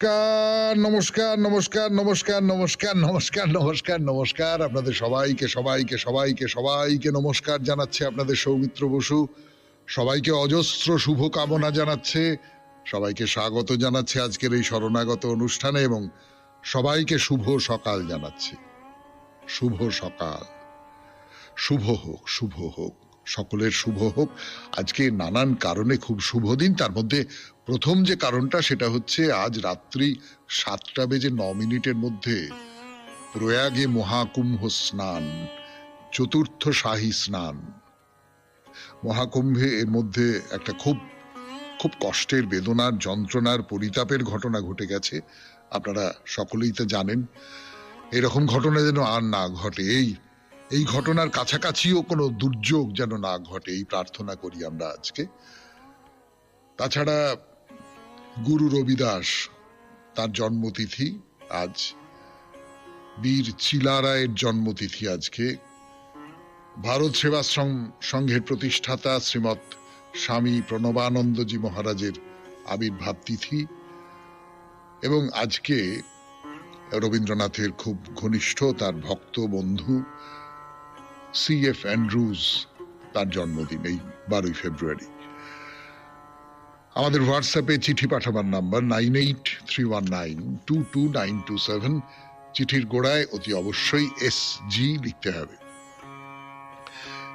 নমস্কার, নমস্কার, নমস্কার, নমস্কার, নমস্কার, নমস্কার, নমস্কার। আপনাদের সবাইকে সবাইকে সবাইকে সবাইকে নমস্কার জানাচ্ছে আপনাদের সৌমিত্র বসু। সবাইকে অজস্র শুভকামনা জানাচ্ছে, সবাইকে স্বাগত জানাচ্ছে আজকের এই শরণাগত অনুষ্ঠানে এবং সবাইকে শুভ সকাল জানাচ্ছে। শুভ সকাল, শুভ হোক, শুভ হোক, সকলের শুভ হোক। আজকে নানান কারণে খুব শুভ দিন। তার মধ্যে প্রথম যে কারণটা সেটা হচ্ছে আজ রাত্রি 7:09 মধ্যে প্রয়াগে মহাকুম্ভ স্নান, চতুর্থ শাহী স্নান। মহাকুম্ভে এর মধ্যে একটা খুব খুব কষ্টের, বেদনার, যন্ত্রণার, পরিতাপের ঘটনা ঘটে গেছে। আপনারা সকলেই তো জানেন। এরকম ঘটনা যেন আর না ঘটে, এই ঘটনার কাছাকাছিও কোনো দুর্যোগ যেন না ঘটে, এই প্রার্থনা করি আমরা আজকে। তাছাড়া গুরু রবিদাস, তার জন্মতিথি আজ। বীর চিলারায়ের জন্মতিথি আজকে। ভারত সেবাশ্রম সংঘের প্রতিষ্ঠাতা শ্রীমৎ স্বামী প্রণবানন্দজি মহারাজের আবির্ভাব তিথি এবং আজকে রবীন্দ্রনাথের খুব ঘনিষ্ঠ তার ভক্ত বন্ধু C.F. অ্যান্ড্রুজ, তার জন্মদিন এই 12 ফেব্রুয়ারি। আমাদের হোয়াটসঅ্যাপে চিঠি পাঠাবার নাম্বার 9831922927। চিঠির গোড়ায় অতি অবশ্যই SG লিখতে হবে।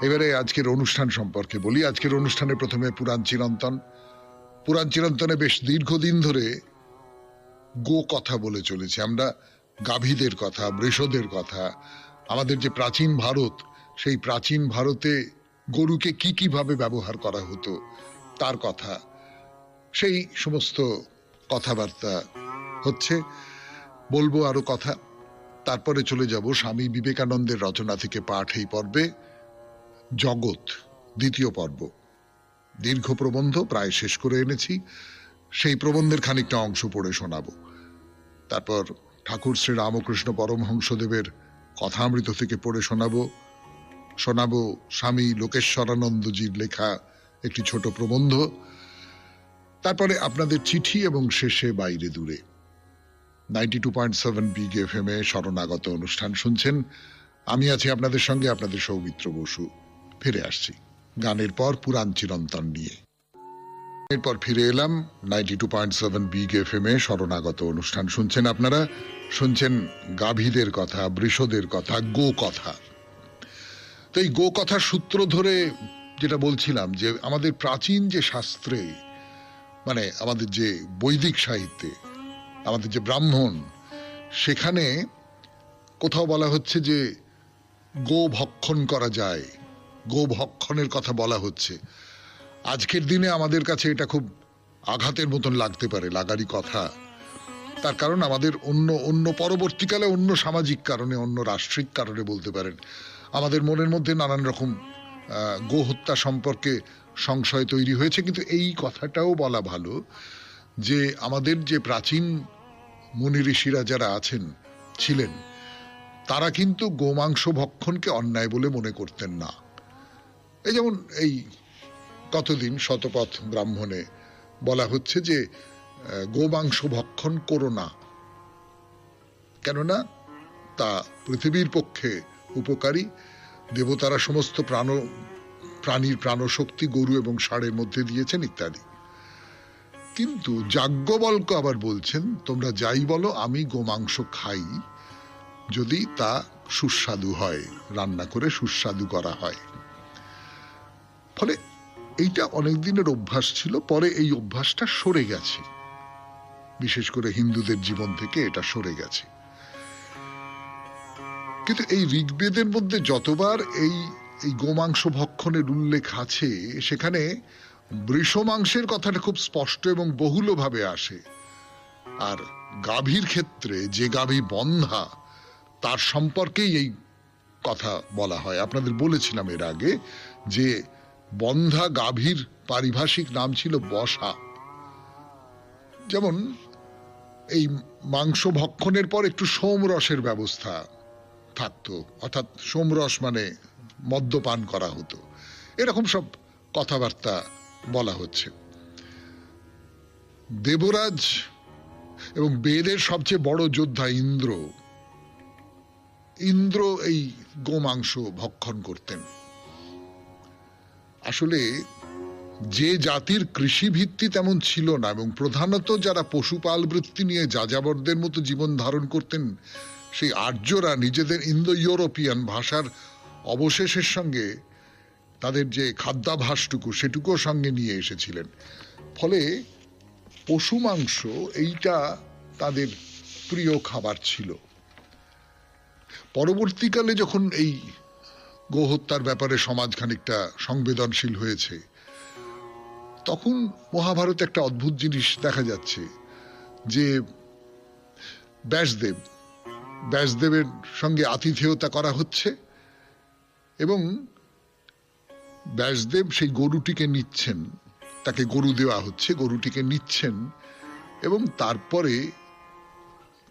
এবারে আজকের অনুষ্ঠান সম্পর্কে বলি। আজকের অনুষ্ঠানে প্রথমে পুরাণ চিরন্তন। পুরাণ চিরন্তনে বেশ দীর্ঘদিন ধরে গো কথা বলে চলেছে আমরা। গাভীদের কথা, বৃষদের কথা, আমাদের যে প্রাচীন ভারত, সেই প্রাচীন ভারতে গরুকে কি কিভাবে ব্যবহার করা হতো তার কথা, সেই সমস্ত কথাবার্তা হচ্ছে। বলবো আরো কথা। তারপরে চলে যাব স্বামী বিবেকানন্দের রচনা থেকে পাঠ, এই পর্বে জগৎ, দ্বিতীয় পর্ব। দীর্ঘ প্রবন্ধ প্রায় শেষ করে এনেছি, সেই প্রবন্ধের খানিকটা অংশ পড়ে শোনাবো। তারপর ঠাকুর শ্রী রামকৃষ্ণ পরমহংসদেবের কথামৃত থেকে পড়ে শোনাবো স্বামী লোকেশ্বরানন্দজির লেখা একটি ছোট প্রবন্ধ। তারপরে আপনাদের চিঠি এবং শেষে বাইরে দূরে। 92.7 বিগ FM এ শরণাগত অনুষ্ঠান শুনছেন। আমি আছি আপনাদের সঙ্গে, আপনাদের সৌমিত্র বসু। ফিরে আসছি গানের পর পুরাণ চিরন্তন নিয়ে। এরপর ফিরে এলাম 92.7 বিগ FM এ শরণাগত অনুষ্ঠান শুনছেন আপনারা। শুনছেন গাভীদের কথা, বৃষদের কথা, গো কথা। তো এই গো কথার সূত্র ধরে যেটা বলছিলাম যে আমাদের প্রাচীন যে শাস্ত্রে, মানে আমাদের যে বৈদিক সাহিত্যে, আমাদের যে ব্রাহ্মণ, সেখানে কোথাও বলা হচ্ছে যে গো ভক্ষণ করা যায়, গো ভক্ষণের কথা বলা হচ্ছে। আজকের দিনে আমাদের কাছে এটা খুব আঘাতের মতন লাগতে পারে, লাগারই কথা। তার কারণ আমাদের অন্য পরবর্তীকালে অন্য সামাজিক কারণে, অন্য রাষ্ট্রিক কারণে বলতে পারেন, আমাদের মনের মধ্যে নানান রকম গো হত্যা সম্পর্কে সংশয় তৈরি হয়েছে। কিন্তু এই কথাটাও বলা ভালো যে আমাদের যে প্রাচীন মুনি ঋষিরা যারা ছিলেন, তারা কিন্তু গোমাংস ভক্ষণকে অন্যায় বলে মনে করতেন না। এই যেমন এই কতদিন শতপথ ব্রাহ্মণে বলা হচ্ছে যে গোমাংস ভক্ষণ করো না, কেননা তা পৃথিবীর পক্ষে উপকারী। দেবতারা সমস্ত প্রাণীর প্রাণশক্তি গরু এবং ষাঁড়ের মধ্যে দিয়েছেন ইত্যাদি। কিন্তু যাজ্ঞবল্ক্য আবার বলছেন, তোমরা যাই বলো, আমি গোমাংস খাই যদি তা সুস্বাদু হয়, রান্না করে সুস্বাদু করা হয়। ফলে এইটা অনেক দিনের অভ্যাস ছিল, পরে এই অভ্যাসটা সরে গেছে, বিশেষ করে হিন্দুদের জীবন থেকে এটা সরে গেছে। কিন্তু এই ঋগ্বেদের মধ্যে যতবার এই গোমাংস ভক্ষণের উল্লেখ আছে, সেখানে বৃষ মাংসের কথাটা খুব স্পষ্ট এবং বহুলভাবে আসে। আর গাভীর ক্ষেত্রে যে গাভী বন্ধা, তার সম্পর্কেই এই কথা বলা হয়। আপনাদের বলেছিলাম এর আগে যে বন্ধা গাভীর পারিভাষিক নাম ছিল বসা। যেমন এই মাংস ভক্ষণের পর একটু সোমরসের ব্যবস্থা থাকতো, অর্থাৎ সোমরস মানে মদ্যপান করা হতো, এরকম সব কথাবার্তা বলা হচ্ছে। দেবরাজ এবং বেদের সবচেয়ে বড় যোদ্ধা ইন্দ্র, ইন্দ্র এই গোমাংস ভক্ষণ করতেন। আসলে যে জাতির কৃষি ভিত্তি তেমন ছিল না এবং প্রধানত যারা পশুপাল বৃত্তি নিয়ে যাযাবরদের মতো জীবন ধারণ করতেন, সেই আর্যরা নিজেদের ইন্দো ইউরোপিয়ান ভাষার অবশেষের সঙ্গে তাদের যে খাদ্যাভাসটুকু সেটুকুও সঙ্গে নিয়ে এসেছিলেন। ফলে পশু মাংস এইটা তাদের প্রিয় খাবার ছিল। পরবর্তীকালে যখন এই গোহত্যার ব্যাপারে সমাজ খানিকটা সংবেদনশীল হয়েছে, তখন মহাভারতে একটা অদ্ভুত জিনিস দেখা যাচ্ছে যে ব্যাসদেবের সঙ্গে আতিথেয়তা করা হচ্ছে এবং ব্যাসদেব সেই গরুটিকে নিচ্ছেন, তাকে গরু দেওয়া হচ্ছে, গরুটিকে নিচ্ছেন এবং তারপরে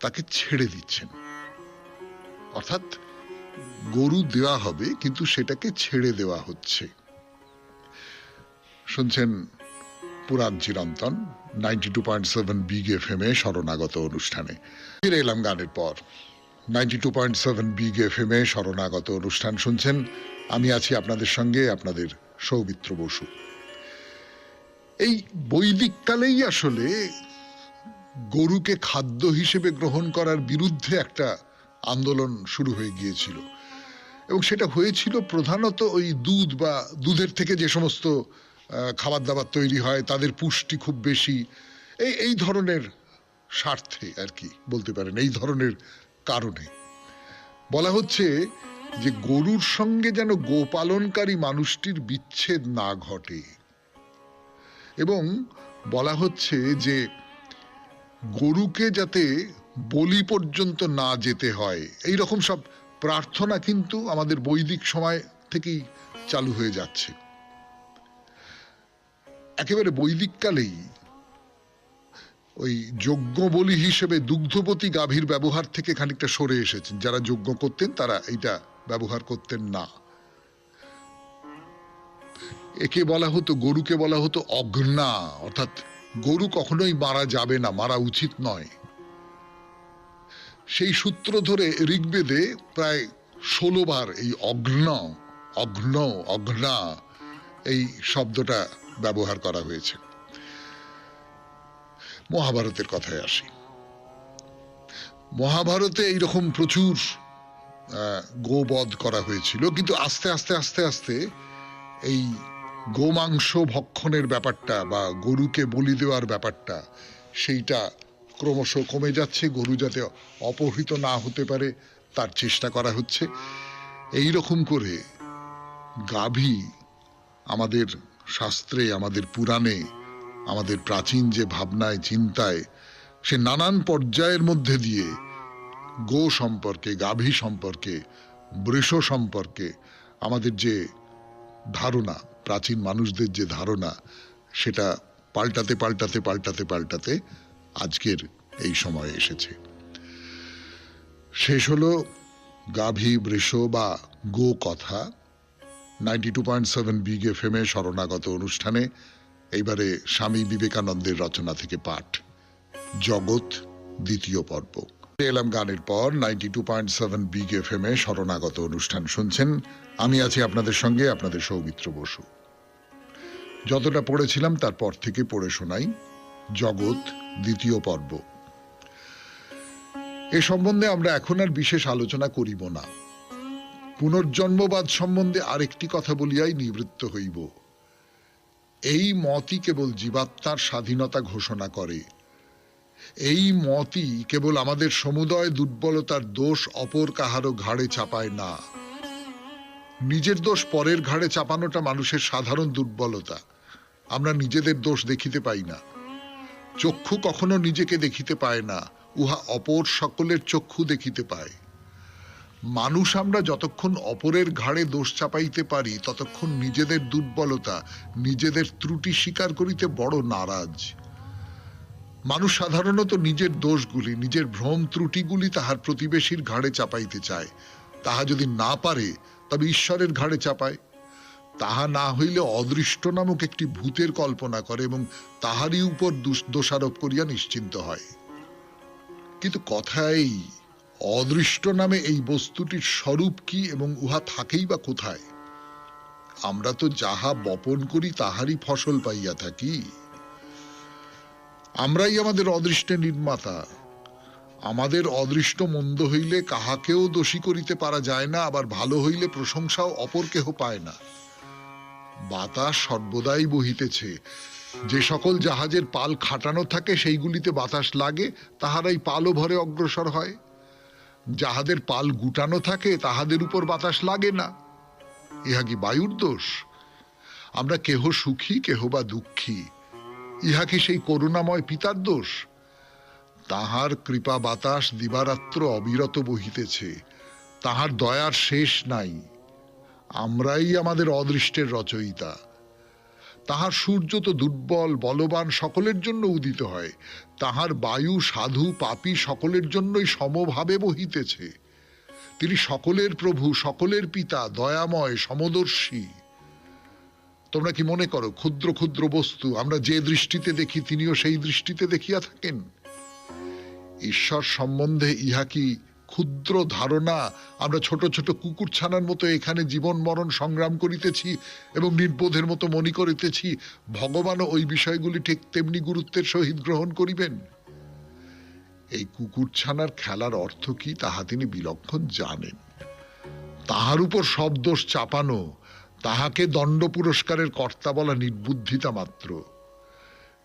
তাকে ছেড়ে দিচ্ছেন। অর্থাৎ গরু দেওয়া হবে কিন্তু সেটাকে ছেড়ে দেওয়া হচ্ছে। শুনছেন পুরাণ চিরন্তন 92.7 বিগ এফএম এ শরণাগত অনুষ্ঠানে। ফিরে এলাম গানের পর। 92.7 বিগ এফএম এ শরণাগত অনুষ্ঠান শুনছেন। আমি আছি আপনাদের সঙ্গে, আপনাদের সৌমিত্র বসু। এই বৈদিক কালেই আসলে গরুকে খাদ্য হিসেবে গ্রহণ করার বিরুদ্ধে একটা আন্দোলন শুরু হয়ে গিয়েছিল এবং সেটা হয়েছিল প্রধানত ওই দুধ বা দুধের থেকে যে সমস্ত খাবার দাবার তৈরি হয় তাদের পুষ্টি খুব বেশি, এই ধরনের স্বার্থে আর কি বলতে পারেন, এই ধরনের কারণে বলা হচ্ছে যে গরুর সঙ্গে যেন গোপালনকারী মানুষটির বিচ্ছেদ না ঘটে এবং বলা হচ্ছে যে গরুকে যাতে বলি পর্যন্ত না যেতে হয়, এই রকম সব প্রার্থনা কিন্তু আমাদের বৈদিক সময় থেকেই চালু হয়ে যাচ্ছে। একেবারে বৈদিক কালেই ওই যজ্ঞ বলি হিসেবে দুগ্ধবতী গাভীর ব্যবহার থেকে খানিকটা সরে এসেছেন। যারা যজ্ঞ করতেন তারা এটা ব্যবহার করতেন না। একে বলা হতো, গরুকে বলা হতো অঘ্না, অর্থাৎ গরু কখনোই মারা যাবে না, মারা উচিত নয়। সেই সূত্র ধরে ঋগ্বেদে প্রায় 16 বার এই অঘ্না এই শব্দটা ব্যবহার করা হয়েছে। মহাভারতের কথায় আসি। মহাভারতে এইরকম প্রচুর গোবধ করা হয়েছিল, কিন্তু আস্তে আস্তে আস্তে আস্তে এই গোমাংস ভক্ষণের ব্যাপারটা বা গরুকে বলি দেওয়ার ব্যাপারটা সেইটা ক্রমশ কমে যাচ্ছে। গরু যাতে অপহৃত না হতে পারে তার চেষ্টা করা হচ্ছে। এই রকম করে গাভী আমাদের শাস্ত্রে, আমাদের পুরাণে, আমাদের প্রাচীন যে ভাবনায় চিন্তায়, সে নানান পর্যায়ের মধ্যে দিয়ে গো সম্পর্কে, গাভী সম্পর্কে, বৃষ সম্পর্কে আমাদের যে ধারণা, প্রাচীন মানুষদের যে ধারণা, সেটা পাল্টাতে পাল্টাতে পাল্টাতে পাল্টাতে আজকের এই সময়ে এসেছে। শেষ হলো গাভী বৃষ বা গো কথা 92.7 বিগ এফএম এ শরণাগত অনুষ্ঠানে। এইবারে স্বামী বিবেকানন্দের রচনা থেকে পাঠ, জগৎ, দ্বিতীয় পর্ব। এলাম গানের পর 92.7 বিগ এফএম এ শরণাগত অনুষ্ঠান শুনছেন। আমি আছি আপনাদের সঙ্গে, আপনাদের সৌমিত্র বসু। যতটা পড়েছিলাম তারপর থেকে পড়ে শোনাই জগৎ, দ্বিতীয় পর্ব। এ সম্বন্ধে আমরা এখন আর বিশেষ আলোচনা করিব না। পুনর্জন্মবাদ সম্বন্ধে আরেকটি কথা বলিয়াই নিবৃত্ত হইব। এই মতই কেবল জীবাত্মার স্বাধীনতা ঘোষণা করে। এই মতই কেবল আমাদের সমুদয় দুর্বলতার দোষ অপর কাহারও ঘাড়ে চাপায় না। নিজের দোষ পরের ঘাড়ে চাপানোটা মানুষের সাধারণ দুর্বলতা। আমরা নিজেদের দোষ দেখিতে পাই না। চক্ষু কখনো নিজেকে দেখিতে পায় না, উহা অপর সকলের চক্ষু দেখিতে পায়। মানুষ আমরা যতক্ষণ অপরের ঘাড়ে দোষ চাপাইতে পারি ততক্ষণ নিজেদের দুর্বলতা, নিজেদের ত্রুটি স্বীকার করিতে বড় নারাজ। মানুষ সাধারণত নিজের দোষগুলি, নিজের ভ্রম ত্রুটিগুলি তাহার প্রতিবেশীর ঘাড়ে চাপাইতে চায়। তাহা যদি না পারে তবে ঈশ্বরের ঘাড়ে চাপায়। তাহা না হইলে অদৃষ্ট নামক একটি ভূতের কল্পনা করে এবং তাহারই উপর দোষারোপ করিয়া নিশ্চিন্ত হয়। কিন্তু কথাই অদৃষ্ট নামে এই বস্তুটির স্বরূপ কি এবং উহা থাকেই বা কোথায়? আমরা তো যাহা বপন করি তাহারই ফসল পাইয়া থাকি। আমরাই আমাদের অদৃষ্টের নির্মাতা। আমাদের অদৃষ্ট মন্দ হইলে কাহাকেও দোষী করিতে পারা যায় না, আবার ভালো হইলে প্রশংসাও অপর কেহ পায় না। বাতাস সর্বদাই বহিতেছে। যে সকল জাহাজের পাল খাটানো থাকে সেইগুলিতে বাতাস লাগে, তাহারাই পালও ভরে অগ্রসর হয়। যাহাদের পাল গুটানো থাকে তাহাদের উপর বাতাস লাগে না। ইহা কি বায়ুর দোষ? আমরা কেহ সুখী কেহ বা দুঃখী, ইহা কি সেই করুণাময় পিতার দোষ? তাহার কৃপা বাতাস দিবারাত্র অবিরত বহিতেছে, তাহার দয়ার শেষ নাই। আমরাই আমাদের অদৃষ্টের রচয়িতা। তাহার সূর্য তো দুর্বল বলবান সকলের জন্য উদিত হয়, তাহার বায়ু সাধু পাপী সকলের জন্যই সমভাবে বহিতেছে। তিনি সকলের প্রভু, সকলের পিতা, দয়াময়, সমদর্শী। তোমরা কি মনে করো ক্ষুদ্র ক্ষুদ্র বস্তু আমরা যে দৃষ্টিতে দেখি তিনিও সেই দৃষ্টিতে দেখিয়া থাকেন? ঈশ্বর সম্বন্ধে ইহা কি ক্ষুদ্র ধারণা? আমরা ছোট ছোট কুকুরছানার মতো এখানে জীবন মরণ সংগ্রাম করিতেছি এবং নির্বোধের মতো মনে করিতেছি ভগবানও ওই বিষয়গুলি ঠিক তেমনি গুরুত্বের সহিত গ্রহণ করিবেন। এই কুকুরছানার খেলার অর্থ কি তাহা তিনি বিলক্ষণ জানেন। তাহার উপর সব দোষ চাপানো, তাহাকে দণ্ড পুরস্কারের কর্তা বলা নির্বুদ্ধিতা মাত্র।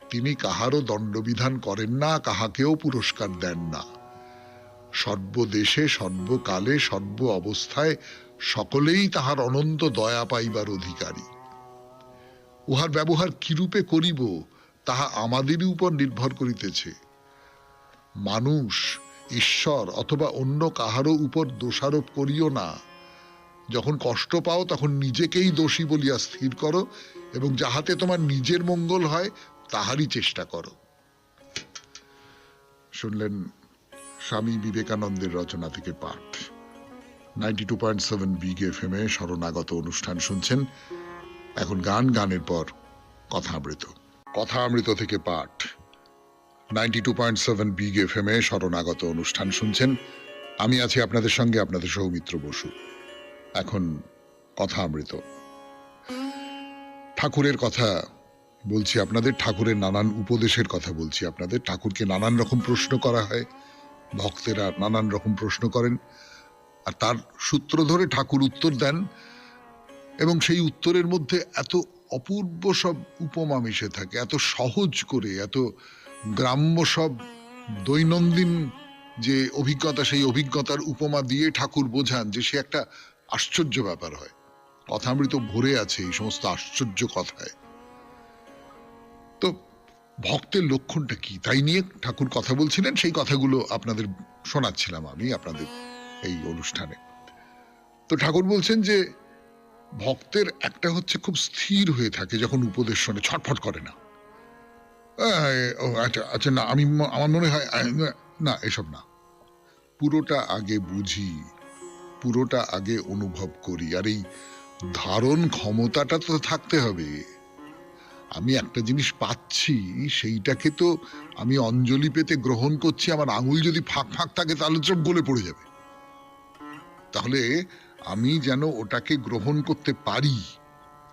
তিনি কাহারও দণ্ডবিধান করেন না, কাহাকেও পুরস্কার দেন না। সর্বদেশে সর্বকালে সর্ব অবস্থায় সকলেই তাহার অনন্ত দয়া পাইবার অধিকারী। উহার ব্যবহার কিরূপে করিব তাহা আমাদেরই উপর নির্ভর করিতেছে। মানুষ, ঈশ্বর অথবা অন্য কাহারও উপর দোষারোপ করিও না। যখন কষ্ট পাও তখন নিজেকেই দোষী বলিয়া স্থির করো এবং যাহাতে তোমার নিজের মঙ্গল হয় তাহারই চেষ্টা করো। শুনলেন স্বামী বিবেকানন্দের রচনা থেকে পাঠ। 92.7 বিগ এফএম এ শরণাগত অনুষ্ঠান শুনছেন। এখন গান, গানের পর কথামৃত। কথামৃত থেকে পাঠ। 92.7 বিগ এফএম এ শরণাগত অনুষ্ঠান শুনছেন। আমি আছি আপনাদের সঙ্গে, আপনাদের সৌমিত্র বসু। এখন কথামৃত। ঠাকুরের কথা বলছি আপনাদের, ঠাকুরের নানান উপদেশের কথা বলছি আপনাদের। ঠাকুরকে নানান রকম প্রশ্ন করা হয়, ভক্তেরা নানান রকম প্রশ্ন করেন, আর তার সূত্র ধরে ঠাকুর উত্তর দেন। এবং সেই উত্তরের মধ্যে এত অপূর্ব সব উপমা মিশে থাকে, এত সহজ করে, এত গ্রাম্য সব দৈনন্দিন যে অভিজ্ঞতা, সেই অভিজ্ঞতার উপমা দিয়ে ঠাকুর বোঝান যে সে একটা আশ্চর্য ব্যাপার হয়। কথামৃত ভরে আছে এই সমস্ত আশ্চর্য কথায়। তো ভক্তের লক্ষণটা কি তাই নিয়ে ঠাকুর কথা বলছিলেন, সেই কথাগুলো আপনাদের শোনাচ্ছিলাম আমি আপনাদের এই অনুষ্ঠানে। তো ঠাকুর বলছেন যে ভক্তের একটা হচ্ছে খুব স্থির হয়ে থাকে যখন উপদেশ শোনে, ছটফট করে না। আচ্ছা আচ্ছা, না আমি, আমার মনে হয় না, এসব না। পুরোটা আগে বুঝি, পুরোটা আগে অনুভব করি, আর এই ধারণ ক্ষমতাটা তো থাকতে হবে। আমি একটা জিনিস পাচ্ছি, সেইটাকে তো আমি অঞ্জলি পেতে গ্রহণ করছি। আমার আঙুল যদি ফাঁক ফাঁক থাকে তাহলে সব গলে পড়ে যাবে। তাহলে আমি যেন ওটাকে গ্রহণ করতে পারি,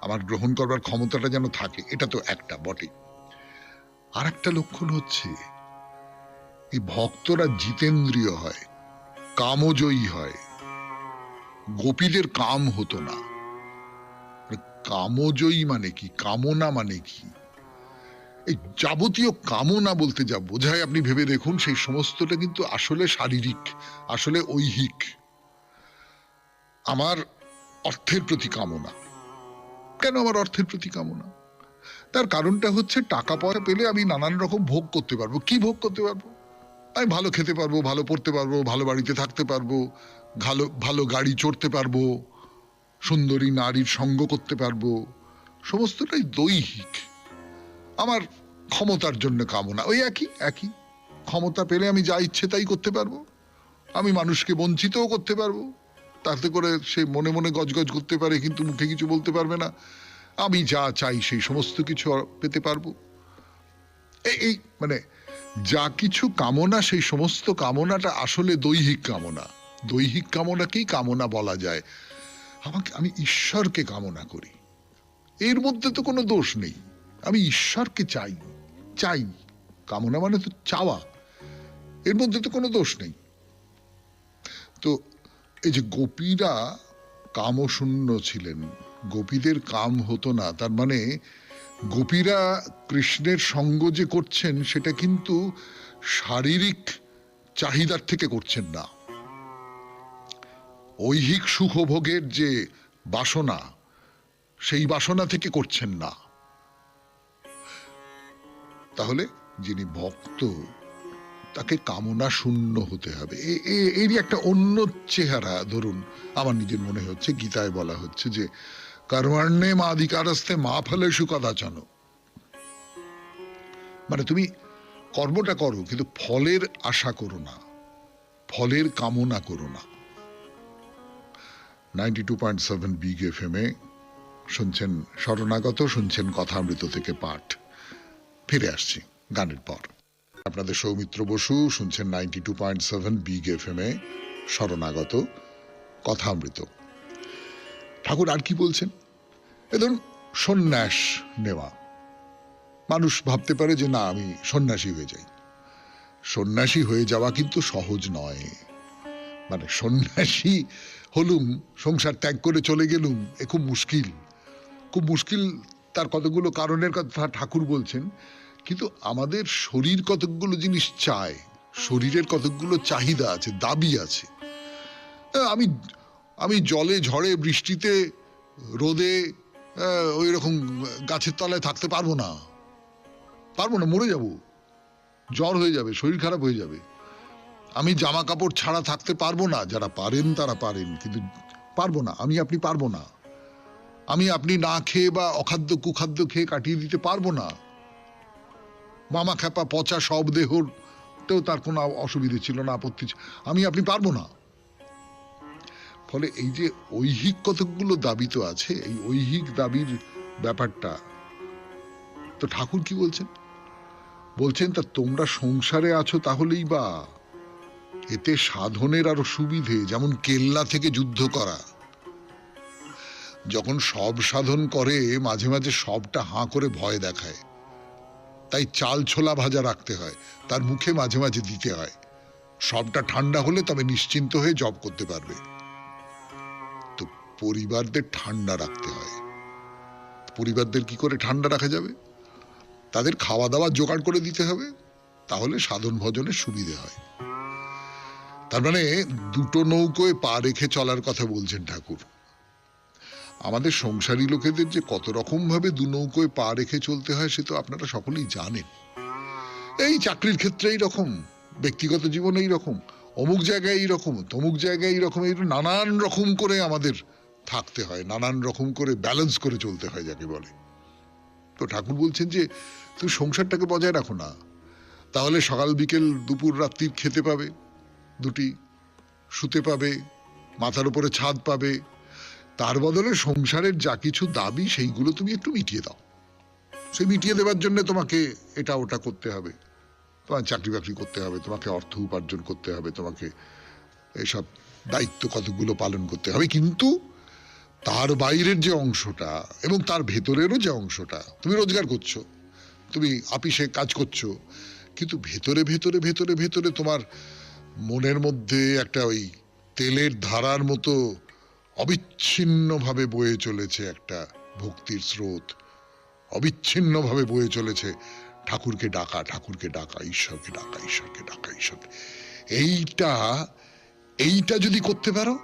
আমার গ্রহণ করবার ক্ষমতাটা যেন থাকে, এটা তো একটা বটে। আর একটা লক্ষণ হচ্ছে এই ভক্তরা জিতেন্দ্রীয় হয়, কামজয়ী হয়। গোপীদের কাম হতো না। কামজয়ী মানে কি, কামনা মানে কি? এই যাবতীয় কামনা বলতে যা বোঝায় আপনি ভেবে দেখুন, সেই সমস্তটা কিন্তু আসলে শারীরিক, আসলে ঐহিক। আমার অর্থের প্রতি কামনা। কেন আমার অর্থের প্রতি কামনা? তার কারণটা হচ্ছে টাকা পয়সা পেলে আমি নানান রকম ভোগ করতে পারবো। কি ভোগ করতে পারবো? আমি ভালো খেতে পারবো, ভালো পড়তে পারবো, ভালো বাড়িতে থাকতে পারবো, ভালো ভালো গাড়ি চড়তে পারবো, সুন্দরী নারীর সঙ্গ করতে পারবো। সমস্তটাই দৈহিক। আমার ক্ষমতার জন্য কামনা ওই একই একই। ক্ষমতা পেলে আমি যা ইচ্ছে তাই করতে পারবো, আমি মানুষকে বঞ্চিতও করতে পারবো, তাতে করে সে মনে মনে গজগজ করতে পারে কিন্তু মুখে কিছু বলতে পারবে না। আমি যা চাই সেই সমস্ত কিছু পেতে পারবো। এই মানে যা কিছু কামনা, সেই সমস্ত কামনাটা আসলে দৈহিক কামনা। দৈহিক কামনাকেই কামনা বলা যায়। আমি ঈশ্বরকে কামনা করি, এর মধ্যে তো কোনো দোষ নেই। আমি ঈশ্বরকে চাই, চাই, কামনা মানে তো চাওয়া, এর মধ্যে তো কোনো দোষ নেই। তো এই যে গোপীরা কামশূন্য ছিলেন, গোপীদের কাম হতো না, তার মানে গোপীরা কৃষ্ণের সঙ্গ যে করছেন সেটা কিন্তু শারীরিক চাহিদার থেকে করছেন না, ঐহিক সুখভোগের যে বাসনা সেই বাসনা থেকে করছেন না। তাহলে যিনি ভক্ত তাকে কামনা শূন্য হতে হবে। এরই একটা অন্য চেহারা। ধরুন আমার নিজের মনে হচ্ছে গীতায় বলা হচ্ছে যে কর্মণ্যে মাধিকারস্তে মা ফলেষু কদাচন, মানে তুমি কর্মটা করো কিন্তু ফলের আশা করো না, ফলের কামনা করো না। 92.7 বিগ এফএম এ শুনছেন শরণাগত, শুনছেন কথামৃত থেকে পাঠ। ফিরে আসছি গানের পর। আপনাদের সৌমিত্র বসু, শুনছেন 92.7 বিগ এফএম এ শরণাগত, কথামৃত। ঠাকুর আর কি বলছেন? এ ধরুন সন্ন্যাস নেওয়া। মানুষ ভাবতে পারে যে না আমি সন্ন্যাসী হয়ে যাই। সন্ন্যাসী হয়ে যাওয়া কিন্তু সহজ নয়। মানে সন্ন্যাসী হলুম, সংসার ত্যাগ করে চলে গেলুম, এ খুব মুশকিল, খুব মুশকিল। তার কতগুলো কারণের কথা ঠাকুর বলছেন। কিন্তু আমাদের শরীর কতগুলো জিনিস চায়, শরীরের কতগুলো চাহিদা আছে, দাবি আছে। আমি আমি জলে ঝড়ে বৃষ্টিতে রোদে ওই রকম গাছের তলায় থাকতে পারবো না, পারবো না, মরে যাব, জ্বর হয়ে যাবে, শরীর খারাপ হয়ে যাবে। আমি জামা কাপড় ছাড়া থাকতে পারবো না, যারা পারেন তারা পারেন, কিন্তু পারবো না, আমি আপনি পারবো না। আমি আপনি না খেয়ে বা অখাদ্য কুখাদ্য খেয়ে কাটিয়ে দিতে পারবো না। মামা খ্যাপা পচা সব দেহতেও তার কোনো অসুবিধে ছিল না, আপত্তি, আমি আপনি পারবো না। ফলে এই যে ঐহিক কতকগুলো দাবি তো আছে, এই ঐহিক দাবির ব্যাপারটা তো ঠাকুর কি বলছেন? বলছেন তা তোমরা সংসারে আছো তাহলেই বা এতে সাধনের আরো সুবিধে, যেমন কেল্লা থেকে যুদ্ধ করা। যখন সব সাধন করে মাঝে মাঝে সবটা হাঁ করে ভয় দেখায়, তাই চাল ছোলা ভাজা রাখতে হয়, তার মুখে মাঝে মাঝে দিতে হয়। সবটা ঠান্ডা হলে তবে নিশ্চিন্ত হয়ে জব করতে পারবে। তো পরিবারদের ঠান্ডা রাখতে হয়। পরিবারদের কি করে ঠান্ডা রাখা যাবে? তাদের খাওয়া দাওয়া জোগাড় করে দিতে হবে, তাহলে সাধন ভজনের সুবিধে হয়। তার মানে দুটো নৌকোয় পা রেখে চলার কথা বলছেন ঠাকুর। আমাদের সংসারী লোকেদের যে কত রকম ভাবে দু নৌকোয় পা রেখে চলতে হয় সে তো আপনারা সকলেই জানেন। এই চাকরির ক্ষেত্রে এইরকম, ব্যক্তিগত জীবনে এইরকম, অমুক জায়গায় এইরকম, তমুক জায়গায় এইরকম, নানান রকম করে আমাদের থাকতে হয়, নানান রকম করে ব্যালেন্স করে চলতে হয় যাকে বলে। তো ঠাকুর বলছেন যে তুমি সংসারটাকে বজায় রাখো না, তাহলে সকাল বিকেল দুপুর রাত্রি খেতে পাবে দুটি, শুতে পাবে, মাথার উপরে ছাদ পাবে। তার বদলে সংসারের যা কিছু দাবি সেইগুলো তুমি একটু মিটিয়ে দাও। সেই মিটিয়ে দেওয়ার জন্য তোমাকে এটা ওটা করতে হবে, তোমার চাকরি বাকরি করতে হবে, তোমাকে অর্থ উপার্জন করতে হবে, তোমাকে এইসব দায়িত্ব কতগুলো পালন করতে হবে। কিন্তু তার বাইরের যে অংশটা এবং তার ভেতরেরও যে অংশটা, তুমি রোজগার করছো, তুমি আপিসে কাজ করছো, কিন্তু ভেতরে ভেতরে ভেতরে ভেতরে তোমার মনের মধ্যে একটা ওই তেলের ধারার মতো অবিচ্ছিন্নভাবে বয়ে চলেছে একটা ভক্তির স্রোত, অবিচ্ছিন্নভাবে বয়ে চলেছে ঠাকুরকে ডাকা, ঠাকুরকে ডাকা, ঈশ্বরকে ডাকা, ঈশ্বরকে ডাকা, ঈশ্বরকে। এইটা যদি করতে পারো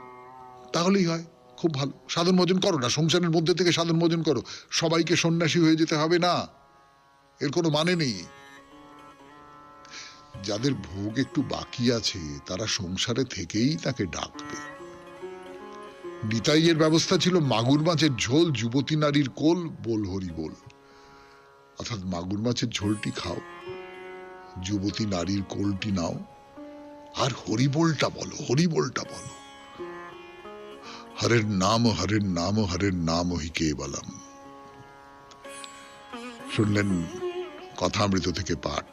তাহলেই হয়, খুব ভালো। সাধন ভজন করো না, সংসারের মধ্যে থেকে সাধন ভজন করো। সবাইকে সন্ন্যাসী হয়ে যেতে হবে না, এর কোনো মানে নেই। যাদের ভোগ একটু বাকি আছে তারা সংসারে থেকেই তাকে ডাকবে। নিতাইয়ের ব্যবস্থা ছিল মাগুর মাছের ঝোল, যুবতী নারীর কোল, বল হরি বল। অর্থাৎ মাগুর মাছের ঝোলটি খাও, যুবতী নারীর কোলটি নাও, আর হরিবোলটা বলো, হরিবোলটা বলো। হরের নাম হরের নাম হরের নাম হি কেবলম। শুনলেন কথামৃত থেকে পাঠ।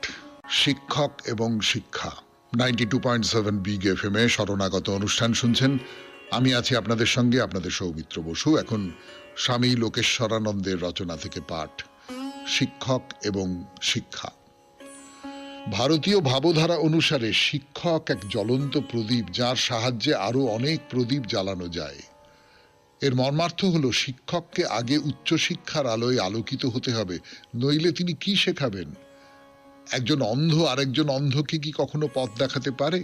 শিক্ষক এবং শিক্ষা 92.7 বিগ এফএম এ শরণাগত অনুষ্ঠান শুনছেন। আমি আছি আপনাদের সঙ্গে, আপনাদের সৌমিত্র বসু। এখন স্বামী লোকেশ্বরানন্দের রচনা থেকে পাঠ, শিক্ষক এবং শিক্ষা। ভারতীয় ভাবধারা অনুসারে শিক্ষক এক জ্বলন্ত প্রদীপ, যার সাহায্যে আরো অনেক প্রদীপ জ্বালানো যায়। এর মর্মার্থ হলো, শিক্ষককে আগে উচ্চশিক্ষার আলোয় আলোকিত হতে হবে, নইলে তিনি কি শেখাবেন? একজন অন্ধ আরেকজন অন্ধকে কি কখনো পথ দেখাতে পারে?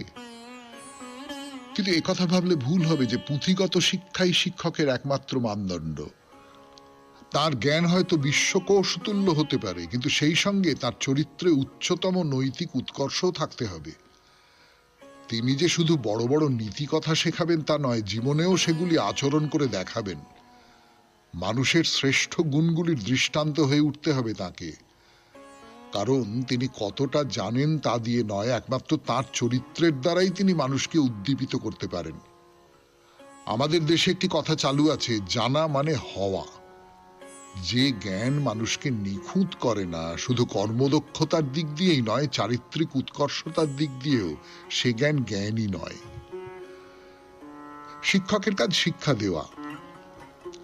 কিন্তু একথা ভাবলে ভুল হবে যে পুঁথিগত শিক্ষাই শিক্ষকের একমাত্র মানদণ্ড। তার জ্ঞান হয়তো বিশ্বকোষতুল্য হতে পারে, কিন্তু সেই সঙ্গে তার চরিত্রে উচ্চতম নৈতিক উৎকর্ষও থাকতে হবে। তিনি যে শুধু বড় বড় নীতি কথা শেখাবেন তা নয়, জীবনেও সেগুলি আচরণ করে দেখাবেন। মানুষের শ্রেষ্ঠ গুণগুলির দৃষ্টান্ত হয়ে উঠতে হবে তাকে। কারণ তিনি কতটা জানেন তা দিয়ে নয়, একমাত্র তার চরিত্রের দ্বারাই তিনি মানুষকে উদ্দীপিত করতে পারেন। আমাদের দেশে একটি কথা চালু আছে, জানা মানে হওয়া। যে জ্ঞান মানুষকে নিখুঁত করে না, শুধু কর্মদক্ষতার দিক দিয়েই নয়, চারিত্রিক উৎকর্ষতার দিক দিয়েও, সে জ্ঞান জ্ঞানই নয়। শিক্ষকের কাজ শিক্ষা দেওয়া,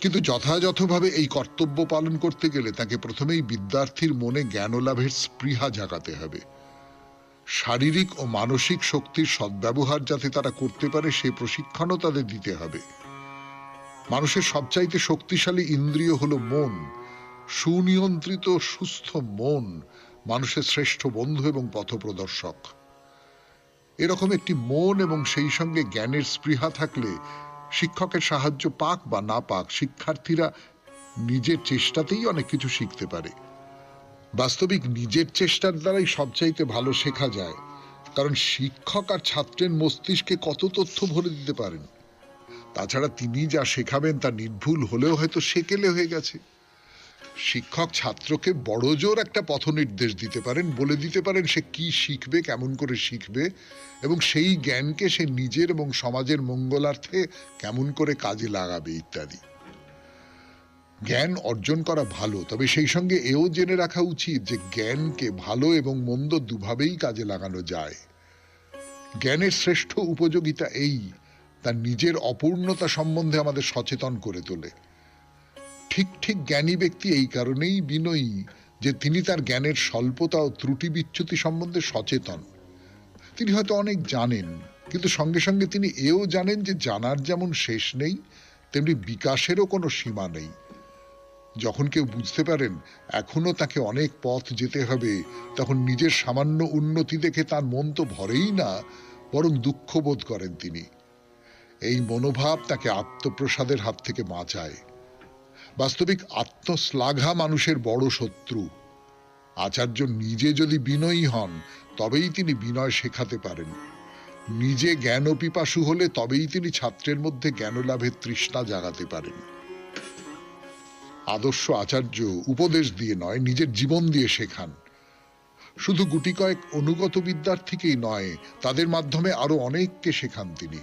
কিন্তু যথাযথভাবে এই কর্তব্য পালন করতে গেলে তাকে প্রথমেই বিদ্যার্থীর মনে জ্ঞান লাভের স্পৃহা জাগাতে হবে। শারীরিক ও মানসিক শক্তির সদ্ব্যবহার যাতে তারা করতে পারে, সে প্রশিক্ষণও তাদের দিতে হবে। মানুষের সবচাইতে শক্তিশালী ইন্দ্রিয় হলো মন। সুনিয়ন্ত্রিত সুস্থ মন মানুষের শ্রেষ্ঠ বন্ধু এবং পথপ্রদর্শক। এরকম একটি মন এবং সেই সঙ্গে জ্ঞানের স্পৃহা থাকলে শিক্ষকের সাহায্য পাক বা না পাক, শিক্ষার্থীরা নিজের চেষ্টাতেই অনেক কিছু শিখতে পারে। বাস্তবিক নিজের চেষ্টার দ্বারাই সবচাইতে ভালো শেখা যায়, কারণ শিক্ষক আর ছাত্রের মস্তিষ্কে কত তথ্য ভরে দিতে পারেন। তাছাড়া তিনি যা শেখাবেন তা নির্ভুল হলেও হয়তো সেকেলে হয়ে গেছে। শিক্ষক ছাত্রকে বড় জোর একটা পথ নির্দেশ দিতে পারেন, বলে দিতে পারেন সে কি শিখবে, কেমন করে শিখবে, এবং সেই জ্ঞানকে সে নিজের এবং সমাজের মঙ্গলার্থে কেমন করে কাজে লাগাবে ইত্যাদি। জ্ঞান অর্জন করা ভালো, তবে সেই সঙ্গে এও জেনে রাখা উচিত যে জ্ঞানকে ভালো এবং মন্দ দুভাবেই কাজে লাগানো যায়। জ্ঞানের শ্রেষ্ঠ উপযোগিতা এই, তার নিজের অপূর্ণতা সম্বন্ধে আমাদের সচেতন করে তোলে। ঠিক ঠিক জ্ঞানী ব্যক্তি এই কারণেই বিনয়ী যে তিনি তার জ্ঞানের স্বল্পতা ও ত্রুটি বিচ্যুতি সম্বন্ধে সচেতন। তিনি হয়তো অনেক জানেন, কিন্তু সঙ্গে সঙ্গে তিনি এও জানেন যে জানার যেমন শেষ নেই, তেমনি বিকাশেরও কোনো সীমা নেই। যখন কেউ বুঝতে পারেন এখনো তাকে অনেক পথ যেতে হবে, তখন নিজের সামান্য উন্নতি দেখে তার মন তো ভরেই না, বরং দুঃখ বোধ করেন তিনি। এই মনোভাব তাকে আত্মপ্রসাদের হাত থেকে বাঁচায়। বাস্তবিক আত্মশ্লাঘা মানুষের বড় শত্রু। আচার্য নিজে যদি বিনয়ী হন, তবেই তিনি বিনয় শেখাতে পারেন। নিজে জ্ঞান পিপাসু হলে তবেই তিনি ছাত্রের মধ্যে জ্ঞান লাভের তৃষ্ণা জাগাতে পারেন। আদর্শ আচার্য উপদেশ দিয়ে নয়, নিজের জীবন দিয়ে শেখান। শুধু গুটি কয়েক অনুগত বিদ্যার্থীকেই নয়, তাদের মাধ্যমে আরো অনেককে শেখান তিনি।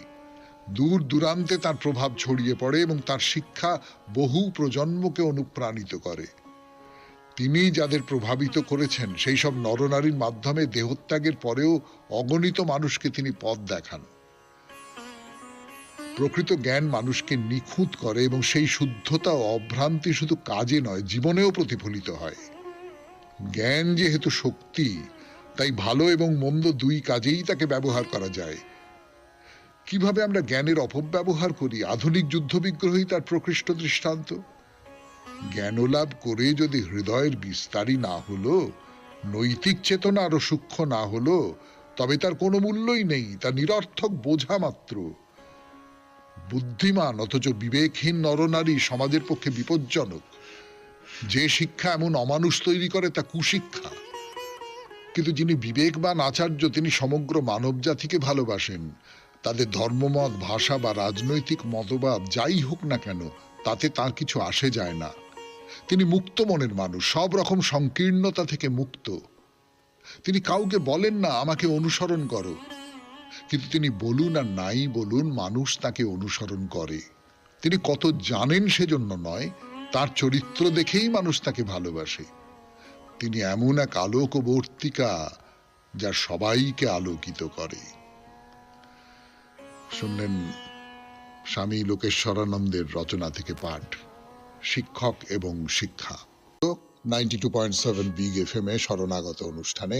দূর দূরান্তে তার প্রভাব ছড়িয়ে পড়ে এবং তার শিক্ষা বহু প্রজন্মকে অনুপ্রাণিত করে। তিনি যাদের প্রভাবিত করেছেন সেই সব নরনারীর মাধ্যমে দেহত্যাগের পরেও অগণিত মানুষকে তিনি পথ দেখান। প্রকৃত জ্ঞান মানুষকে নিখুঁত করে এবং সেই শুদ্ধতা ও অভ্রান্তি শুধু কাজে নয়, জীবনেও প্রতিফলিত হয়। জ্ঞান যেহেতু শক্তি, তাই ভালো এবং মন্দ দুই কাজেই তাকে ব্যবহার করা যায়। কিভাবে আমরা জ্ঞানের অপব্যবহার করি, আধুনিক যুদ্ধবিগ্রহই তার প্রকৃষ্ট দৃষ্টান্ত। জ্ঞানলাভ করে যদি হৃদয়ের বিস্তারই না হলো, নৈতিক চেতনা আরো সূক্ষ্ম না হলো, তবে তার কোনো মূল্যই নেই, তা নিরর্থক বোঝা মাত্র। বুদ্ধিমান অথচ বিবেকহীন নরনারী সমাজের পক্ষে বিপজ্জনক। যে শিক্ষা এমন অমানুষ তৈরি করে তা কুশিক্ষা। কিন্তু যিনি বিবেকবান আচার্য, তিনি সমগ্র মানব জাতিকে ভালোবাসেন। তাদের ধর্মমত, ভাষা বা রাজনৈতিক মতবাদ যাই হোক না কেন, তাতে তার কিছু আসে যায় না। তিনি মুক্ত মনের মানুষ, সব রকম সংকীর্ণতা থেকে মুক্ত। তিনি কাউকে বলেন না আমাকে অনুসরণ করো, কিন্তু তিনি বলুন আর নাই বলুন, মানুষ তাকে অনুসরণ করে। তিনি কত জানেন সেজন্য নয়, তার চরিত্র দেখেই মানুষ তাকে ভালোবাসে। তিনি এমন এক আলোকবর্তিকা যা সবাইকে আলোকিত করে। শুনলেন স্বামী লোকেশ্বরানন্দের রচনা থেকে পাঠ, শিক্ষক এবং শিক্ষা। 92.7 বিগ এফএম এ শরণাগত অনুষ্ঠানে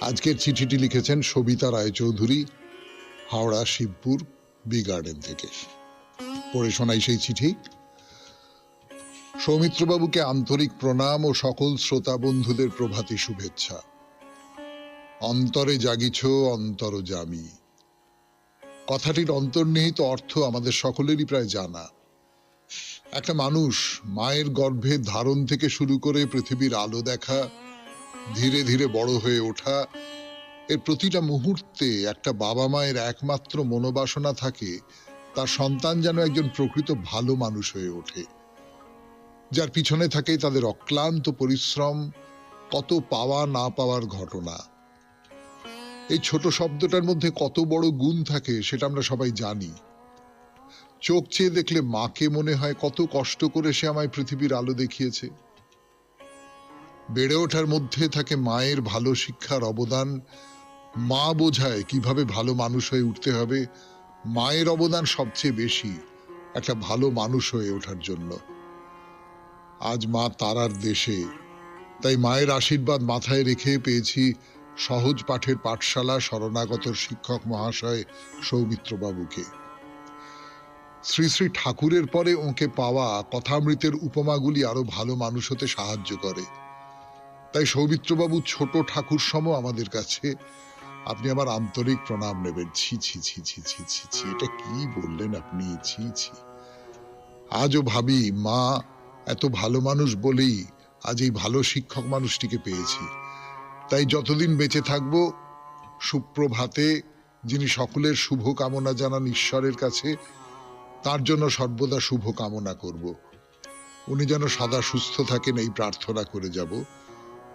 আজকের চিঠিটি লিখেছেন সবিতা রায়চৌধুরী, হাওড়া শিবপুর বি গার্ডেন থেকে। পড়ে শোনাই সেই চিঠি। সৌমিত্রবাবুকে আন্তরিক প্রণাম ও সকল শ্রোতা বন্ধুদের প্রভাতী শুভেচ্ছা। অন্তরে জাগিছ অন্তর জামি, কথাটির অন্তর্নিহিত অর্থ আমাদের সকলেরই প্রায় জানা। একটা মানুষ মায়ের গর্ভে ধারণ থেকে শুরু করে পৃথিবীর আলো দেখা, ধীরে ধীরে বড় হয়ে ওঠা, এর প্রতিটা মুহূর্তে একটা বাবা মায়ের একমাত্র মনোবাসনা থাকে তার সন্তান যেন একজন প্রকৃত ভালো মানুষ হয়ে ওঠে, যার পিছনে থাকে তাদের অক্লান্ত পরিশ্রম, কত পাওয়া না পাওয়ার ঘটনা। এই ছোট শব্দটার মধ্যে কত বড় গুণ থাকে সেটা আমরা সবাই জানি। চোখ চেয়ে দেখলে মাকে মনে হয় কত কষ্ট করে সে আমায় পৃথিবীর আলো দেখিয়েছে। বেড়ে ওঠার মধ্যে থাকে মায়ের ভালো শিক্ষার অবদান। মা বোঝায় কিভাবে ভালো মানুষ হয়ে উঠতে হবে। মায়ের অবদান সবচেয়ে বেশি একটা ভালো মানুষ হয়ে ওঠার জন্য। আজ মা তারার দেশে, তাই মায়ের আশীর্বাদ মাথায় রেখে পেয়েছি সহজ পাঠের পাঠশালা শরণাগতর শিক্ষক মহাশয় সৌমিত্রবাবুকে। শ্রী শ্রী ঠাকুরের পরে ওকে পাওয়া কথামৃতের উপমাগুলি আরো ভালো মানুষ হতে সাহায্য করে। তাই সৌমিত্রবাবু ছোট ঠাকুর সম আমাদের কাছে। আপনি আমার আন্তরিক প্রণাম নেবেন। ছি ছি ছি ছি ছি ছি ছি, এটা কি বললেন আপনি? ছি ছি। আজও ভাবি মা এত ভালো মানুষ বলেই আজ এই ভালো শিক্ষক মানুষটিকে পেয়েছি। তাই যতদিন বেঁচে থাকব, সুপ্রভাতে যিনি সকলের শুভ কামনা জানান ঈশ্বরের কাছে, তার জন্য সর্বদা শুভ কামনা করব। উনি যেন সদা সুস্থ থাকেন এই প্রার্থনা করে যাব।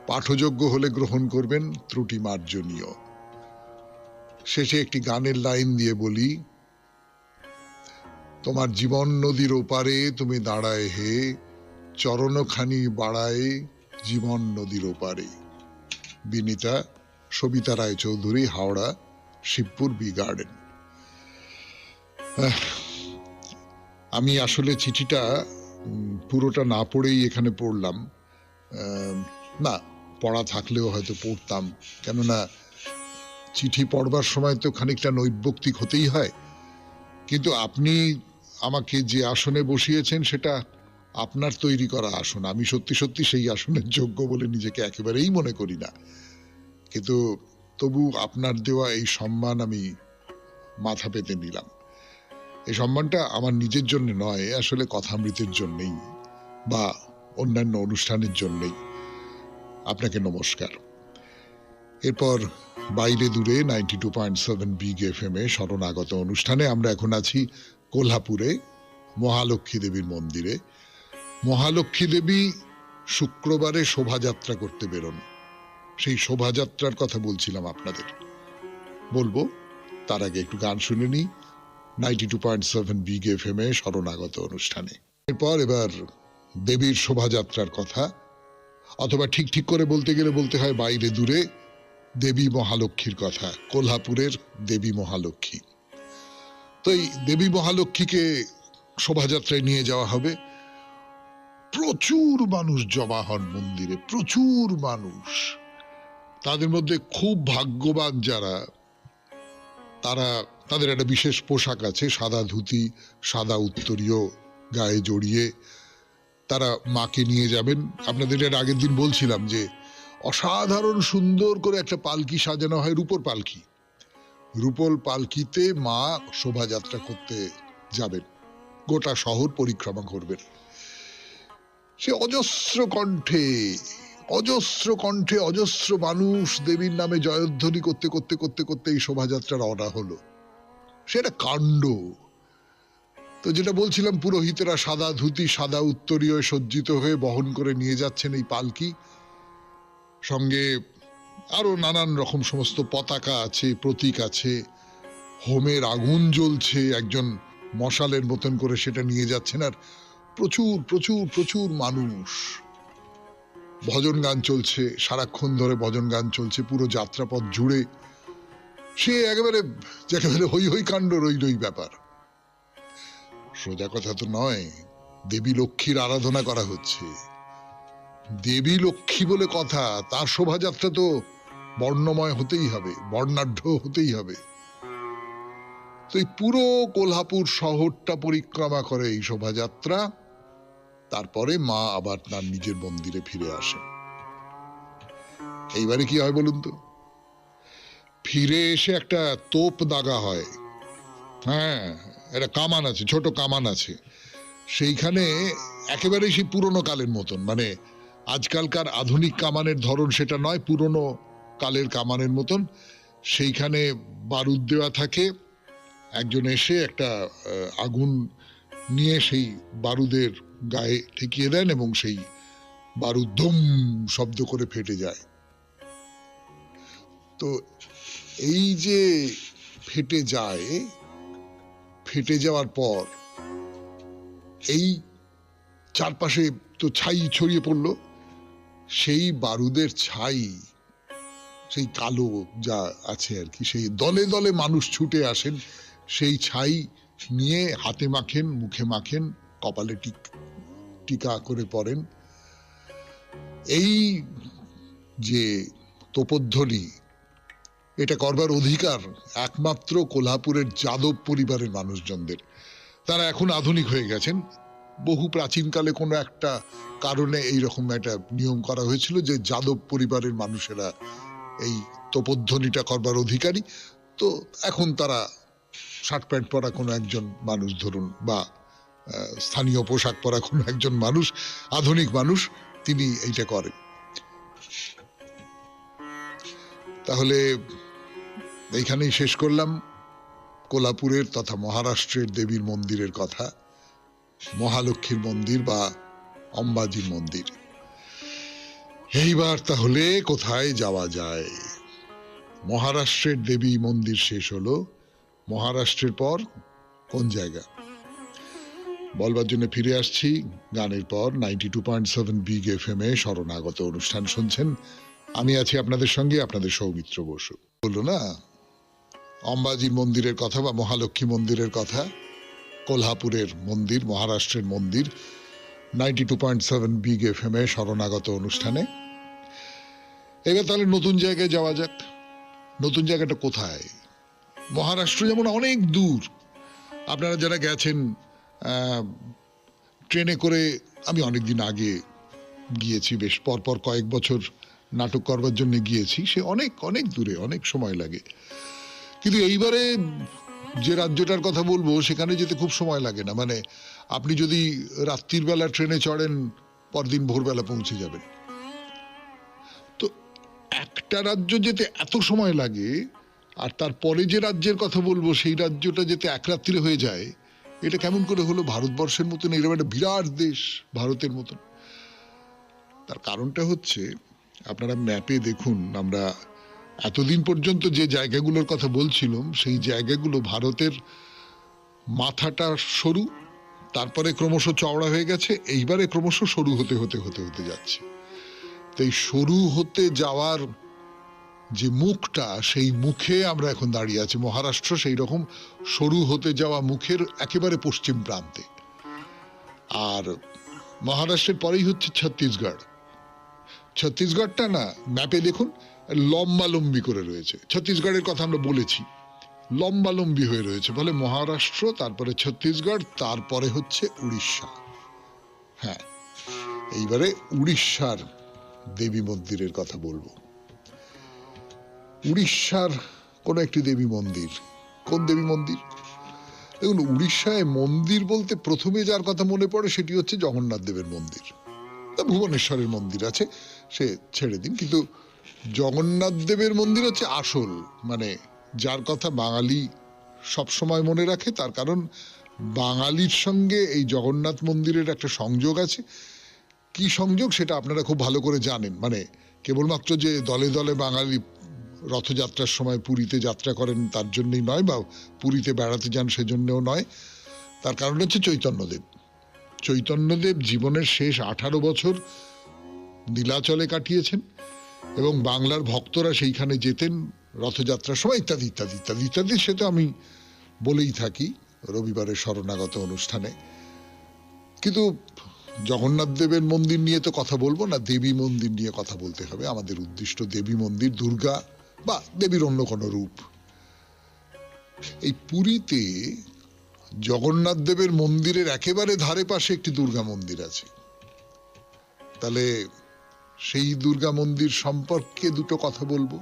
পাঠযোগ্য হলে গ্রহণ করবেন, ত্রুটি মার্জনীয়। শেষে একটি গানের লাইন দিয়ে বলি, তোমার জীবন নদীর ওপারে তুমি দাঁড়ায় হে, চরণখানি বাড়ায় জীবন নদীর ওপারে। Binita Sabita Roychowdhury, Howrah Shibpur B garden. আমি আসলে চিঠিটা পুরোটা না পড়েই এখানে পড়লাম। না, পড়া থাকলেও হয়তো পড়তাম, কেননা চিঠি পড়বার সময় তো খানিকটা নৈর্ব্যক্তিক হতেই হয়। কিন্তু আপনি আমাকে যে আসনে বসিয়েছেন সেটা আপনার তৈরি করা আসন। আমি সত্যি সত্যি সেই আসনের যোগ্য বলে নিজেকে একেবারেই মনে করি না, কিন্তু তবু আপনার দেওয়া এই সম্মান আমি মাথা পেতে নিলাম। এই সম্মানটা আমার নিজের জন্য নয়, আসলে কথামৃতের জন্যেই বা অন্যান্য অনুষ্ঠানের জন্যেই। আপনাকে নমস্কার। এরপর বাইরে দূরে 92.7 বিগ এফএম এ শরণাগত অনুষ্ঠানে আমরা এখন আছি কোল্হাপুরে মহালক্ষ্মী দেবীর মন্দিরে। মহালক্ষ্মী দেবী শুক্রবারে শোভাযাত্রা করতে বেরোন। সেই শোভাযাত্রার কথা বলছিলাম আপনাদের, বলবো। তার আগে একটু গান শুনে নিই 92.7 বিগ এফএম এ শরণাগত অনুষ্ঠানে। এবার দেবীর শোভাযাত্রার কথা, অথবা ঠিক ঠিক করে বলতে গেলে বলতে হয় বাইরে দূরে দেবী মহালক্ষ্মীর কথা, কোল্হাপুরের দেবী মহালক্ষ্মী। তো এই দেবী মহালক্ষ্মীকে শোভাযাত্রায় নিয়ে যাওয়া হবে। প্রচুর মানুষ জমা হন মন্দিরে, প্রচুর মানুষ। তাদের মধ্যে খুব ভাগ্যবান যারা, তাদের একটা বিশেষ পোশাক আছে, সাদা ধুতি, সাদা উত্তরীয় গায়ে জড়িয়ে তারা মাকে নিয়ে যাবেন। আপনাদের এর আগের দিন বলছিলাম যে অসাধারণ সুন্দর করে একটা পালকি সাজানো হয়, রূপোর পালকি। রূপোর পালকিতে মা শোভাযাত্রা করতে যাবেন, গোটা শহর পরিক্রমা করবেন। সে অজস্র কণ্ঠে অজস্র মানুষ দেবীর নামে জয়ধ্বনি করতে করতে করতে করতে এই শোভাযাত্রা রওনা হলো। সেটা কাণ্ড। তো যেটা বলছিলাম, পুরোহিতেরা সাদা ধুতি সাদা উত্তরীয় সজ্জিত হয়ে বহন করে নিয়ে যাচ্ছেন এই পালকি। সঙ্গে আরো নানান রকম সমস্ত পতাকা আছে, প্রতীক আছে, হোমের আগুন জ্বলছে, একজন মশালের মতন করে সেটা নিয়ে যাচ্ছেন। আর প্রচুর প্রচুর প্রচুর মানুষ, ভজন গান চলছে, সারাক্ষণ ধরে ভজন গান চলছে পুরো যাত্রাপথ জুড়ে। সে একেবারে হই হই কাণ্ড, রই রই ব্যাপার। সোজা কথা তো নয়, দেবী লক্ষ্মীর আরাধনা করা হচ্ছে। দেবী লক্ষ্মী বলে কথা, তার শোভাযাত্রা তো বর্ণময় হতেই হবে, বর্ণাঢ্য হতেই হবে। তো এই পুরো কোলহাপুর শহরটা পরিক্রমা করে এই শোভাযাত্রা। তারপরে মা আবার তার নিজের মন্দিরে ফিরে আসে। এইবারে কি হয় বলুন তো? ফিরে এসে একটা তোপ দাগা হয়। হ্যাঁ, একটা কামান আছে, ছোট কামান আছে। সেইখানে একেবারে সেই পুরনো কালের মতন, মানে আজকালকার আধুনিক কামানের ধরন সেটা নয়, পুরনো কালের কামানের মতন। সেইখানে বারুদ দেওয়া থাকে। একজন এসে একটা আগুন নিয়ে সেই বারুদের গায়ে ঠেকিয়ে দেন এবং সেই বারুদ ধুম শব্দ করে ফেটে যায়। তো এই যে ফেটে যায়, ফেটে যাওয়ার পর এই চারপাশে তো ছাই ছড়িয়ে পড়লো। সেই বারুদের ছাই, সেই কালো যা আছে আর কি, সেই দলে দলে মানুষ ছুটে আসেন, সেই ছাই নিয়ে হাতে মাখেন, মুখে মাখেন, কপালে টিকা করে পড়েন। এই যে তোপধ্বনি, এটা করবার অধিকার একমাত্র কোলহাপুরের যাদব পরিবারের মানুষজনদের। তারা এখন আধুনিক হয়ে গেছেন। বহু প্রাচীনকালে কোনো একটা কারণে এইরকম একটা নিয়ম করা হয়েছিল যে যাদব পরিবারের মানুষেরা এই তোপধ্বনিটা করবার অধিকারী। তো এখন তারা শার্ট প্যান্ট পরা কোনো একজন মানুষ ধরুন, বা স্থানীয় পোশাক পরা কোনো একজন মানুষ, আধুনিক মানুষ, তিনি এইটা করেন। তাহলে এইখানেই শেষ করলাম কোলহাপুরের তথা মহারাষ্ট্রের দেবীর মন্দিরের কথা, মহালক্ষ্মীর মন্দির বা অম্বাজির মন্দির। এইবার তাহলে কোথায় যাওয়া যায়? মহারাষ্ট্রের দেবী মন্দির শেষ হলো, মহারাষ্ট্রের পর কোন জায়গা বলবার জন্য ফিরে আসছি গানের পর। 92.7 বিগ FM এ শরণাগত অনুষ্ঠান শুনছেন। আমি আছি আপনাদের সঙ্গে, আপনাদের সৌমিত্র বসু। বললো না অম্বাজির মন্দিরের কথা বা মহালক্ষ্মী মন্দিরের কথা, কোলহাপুরের মন্দির, মহারাষ্ট্রের মন্দির, 92.7 বিগ FM এ শরণাগত অনুষ্ঠানে। এবার তাহলে নতুন জায়গায় যাওয়া যাক। নতুন জায়গাটা কোথায়? মহারাষ্ট্র যেমন অনেক দূর। আপনারা যারা গেছেন ট্রেনে করে, আমি অনেকদিন আগে গিয়েছি, বেশ পরপর কয়েক বছর নাটক করবার জন্য গিয়েছি, সে অনেক অনেক দূরে, অনেক সময় লাগে। কিন্তু এইবারে যে রাজ্যটার কথা বলবো সেখানে যেতে খুব সময় লাগে না। মানে আপনি যদি রাত্রির বেলা ট্রেনে চড়েন, পরদিন ভোরবেলা পৌঁছে যাবেন। তো একটা রাজ্য যেতে এত সময় লাগে, আর তারপরে যে রাজ্যের কথা বলবো সেই রাজ্যটা যেতে এক রাত্রিরে হয়ে যায়, এটা কেমন করে হলো? ভারতবর্ষের মতন এরকম একটা বিরাট দেশ, ভারতের মতন। তার কারণটা হচ্ছে, আপনারা ম্যাপে দেখুন, আমরা এতদিন পর্যন্ত যে জায়গাগুলোর কথা বলছিলাম সেই জায়গাগুলো ভারতের মাথাটা সরু, তারপরে ক্রমশ চওড়া হয়ে গেছে, এইবারে ক্রমশ সরু হতে হতে হতে হতে যাচ্ছে। তো এই সরু হতে যাওয়ার যে মুখটা, সেই মুখে আমরা এখন দাঁড়িয়ে আছি। মহারাষ্ট্র সেই রকম সরু হতে যাওয়া মুখের একেবারে পশ্চিম প্রান্তে। আর মহারাষ্ট্রের পরেই হচ্ছে ছত্তিশগড়। ছত্তিশগড়টা না ম্যাপে দেখুন লম্বালম্বি করে রয়েছে। ছত্তিশগড়ের কথা আমরা বলেছি, লম্বালম্বি হয়ে রয়েছে। ফলে মহারাষ্ট্র, তারপরে ছত্তিশগড়, তারপরে হচ্ছে উড়িষ্যা। হ্যাঁ, এইবারে উড়িষ্যার দেবী মন্দিরের কথা বলবো। উড়িষ্যার কোন একটি দেবী মন্দির। কোন দেবী মন্দির? দেখুন, উড়িষ্যায় মন্দির বলতে প্রথমে যার কথা মনে পড়ে সেটি হচ্ছে জগন্নাথ দেবের মন্দির। ভুবনেশ্বরের মন্দির আছে, সে ছেড়ে দিন। কিন্তু জগন্নাথ দেবের মন্দির হচ্ছে আসল, মানে যার কথা বাঙালি সবসময় মনে রাখে। তার কারণ বাঙালির সঙ্গে এই জগন্নাথ মন্দিরের একটা সংযোগ আছে। কি সংযোগ সেটা আপনারা খুব ভালো করে জানেন। মানে কেবলমাত্র যে দলে দলে বাঙালি রথযাত্রার সময় পুরীতে যাত্রা করেন তার জন্যই নয়, বা পুরীতে বেড়াতে যান সেজন্যও নয়। তার কারণ হচ্ছে চৈতন্যদেব। চৈতন্যদেব জীবনের শেষ 18 বছর নীলাচলে কাটিয়েছেন এবং বাংলার ভক্তরা সেইখানে যেতেন রথযাত্রার সময়, ইত্যাদি ইত্যাদি ইত্যাদি ইত্যাদি। সে তো আমি বলেই থাকি রবিবারের শরণাগত অনুষ্ঠানে। কিন্তু জগন্নাথ দেবের মন্দির নিয়ে তো কথা বলবো না, দেবী মন্দির নিয়ে কথা বলতে হবে। আমাদের উদ্দিষ্ট দেবী মন্দির, দুর্গা বা দেবীর অন্য কোনো রূপ। এই পুরীতে জগন্নাথ দেবের মন্দিরের একেবারে ধারে পাশে একটি দুর্গা মন্দির আছে। তাহলে সেই দুর্গা মন্দির সম্পর্কে দুটো কথা বলবো,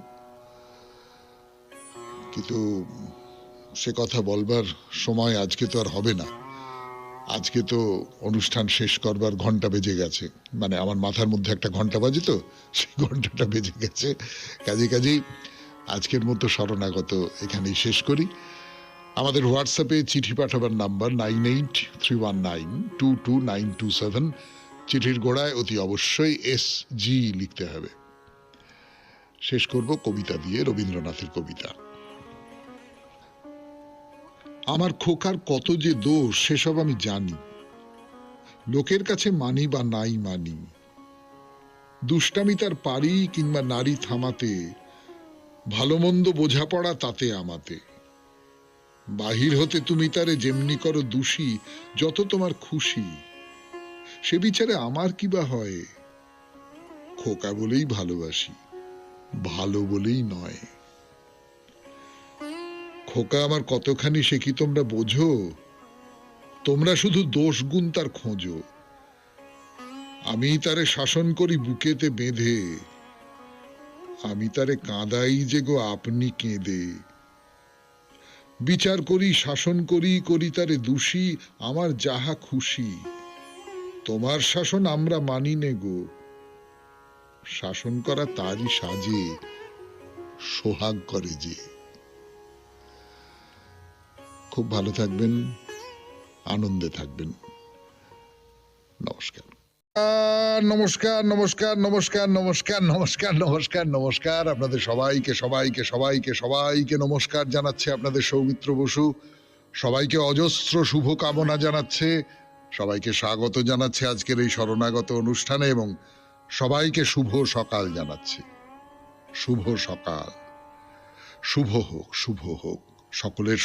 কিন্তু সে কথা বলবার সময় আজকে তো আর হবে না। আজকে তো অনুষ্ঠান শেষ করবার ঘন্টা বেজে গেছে, মানে আমার মাথার মধ্যে একটা ঘন্টা বাজে, তো সেই ঘন্টাটা বেজে গেছে। কাজেই আজকের মতো শরণাগত এখানেই শেষ করি। আমাদের হোয়াটসঅ্যাপে চিঠি পাঠাবার নাম্বার 9831922927। চিঠির গোড়ায় অতি অবশ্যই SG লিখতে হবে। শেষ করব কবিতা দিয়ে, রবীন্দ্রনাথের কবিতা। আমার খোকার কত যে দোষ সেসব আমি জানি, লোকের কাছে মানি বা নাই মানি। দুষ্টামি তার পারি কিংবা নারী থামাতে, ভালো মন্দ বোঝাপড়া তাতে আমাতে। বাহির হতে তুমি তারে যেমনি করো দোষী, যত তোমার খুশি। সে বিচারে আমার কি বা হয়, খোকা বলেই ভালোবাসি, ভালো বলেই নয়। খোকা আমার কতখানি সে কি তোমরা বোঝো, তোমরা শুধু দোষ গুণ তার খোঁজো। আমি তারে শাসন করি বুকেতে বেঁধে, আমি তারে কাঁদাই যে গো আপনি কেঁদে। বিচার করি শাসন করি, করি তারে দোষী, আমার যাহা খুশি। তোমার শাসন আমরা মানি নে গো, শাসন করা তারই সাজে, সোহাগ করে যে। খুব ভালো থাকবেন, আনন্দে থাকবেন। নমস্কার। নমস্কার নমস্কার নমস্কার নমস্কার নমস্কার নমস্কার নমস্কার। আপনাদের সবাইকে সবাইকে সবাইকে সবাইকে নমস্কার জানাচ্ছে আপনাদের সৌমিত্র বসু। সবাইকে অজস্র শুভ কামনা জানাচ্ছে, সবাইকে স্বাগত জানাচ্ছে আজকের এই শরণাগত অনুষ্ঠানে, এবং সবাইকে শুভ সকাল জানাচ্ছে। শুভ সকাল, শুভ হোক, শুভ হোক সকলের।